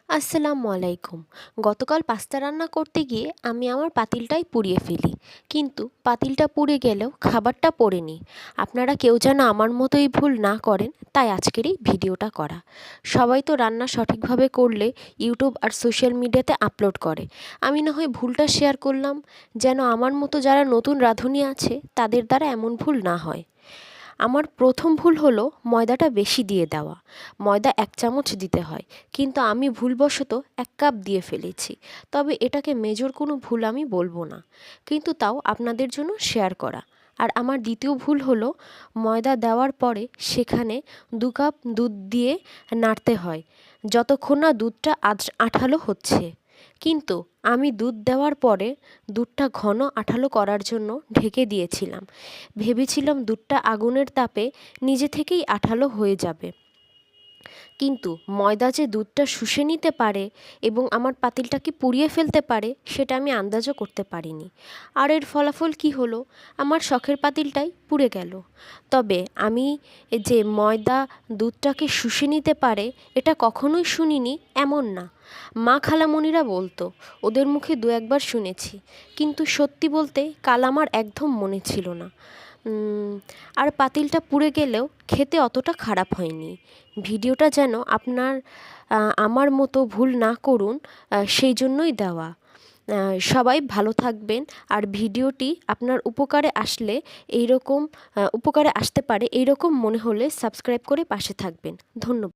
আসসালামু আলাইকুম। গতকাল পাস্তা রান্না করতে গিয়ে আমি আমার পাতিলটাই পুড়িয়ে ফেলি, কিন্তু পাতিলটা পুড়ে গেলেও খাবারটা পোড়েনি। আপনারা কেউ যেন আমার মতোই ভুল না করেন, তাই আজকের এই ভিডিওটা করা। সবাই তো রান্না সঠিকভাবে করলে ইউটিউব আর সোশ্যাল মিডিয়াতে আপলোড করে। আমি না হয় ভুলটা শেয়ার করলাম, যেন আমার মতো যারা নতুন রাঁধুনি আছে তাদের দ্বারা এমন ভুল না হয়। আমার প্রথম ভুল হলো ময়দাটা বেশি দিয়ে দেওয়া। ময়দা 1 চামচ দিতে হয়, কিন্তু আমি ভুলবশত 1 কাপ দিয়ে ফেলেছি। তবে এটাকে মেজর কোনো ভুল আমি বলবো না, কিন্তু তাও আপনাদের জন্য শেয়ার করা। আর আমার দ্বিতীয় ভুল হলো ময়দা দেওয়ার পরে সেখানে 2 কাপ দুধ দিয়ে নাড়তে হয়, যতক্ষণ না দুধটা আঠালো হচ্ছে। কিন্তু আমি দুধ দেওয়ার পরে দুধটা ঘন আঠালো করার জন্য ঢেকে দিয়েছিলাম। ভেবেছিলাম দুধটা আগুনের তাপে নিজে থেকেই আঠালো হয়ে যাবে, কিন্তু ময়দা যে দুধটা শুষে নিতে পারে এবং আমার পাতিলটাকে পুড়িয়ে ফেলতে পারে সেটা আমি আন্দাজও করতে পারিনি। আর এর ফলাফল কী হলো, আমার শখের পাতিলটাই পুড়ে গেল। তবে আমি যে ময়দা দুধটাকে শুষে নিতে পারে এটা কখনোই শুনিনি এমন না। মা খালামণিরা বলতো, ওদের মুখে 2-1 বার শুনেছি, কিন্তু সত্যি বলতে কাল আমার একদম মনে ছিল না। আর পাতিলটা পুড়ে গেলেও খেতে অতটা খারাপ হয়নি। ভিডিওটা যেন আমার মতো ভুল না করুন, সেই জন্যই দেওয়া। সবাই ভালো থাকবেন। আর ভিডিওটি আপনার উপকারে আসলে উপকারে আসতে পারে এইরকম মনে হলে সাবস্ক্রাইব করে পাশে থাকবেন। ধন্যবাদ।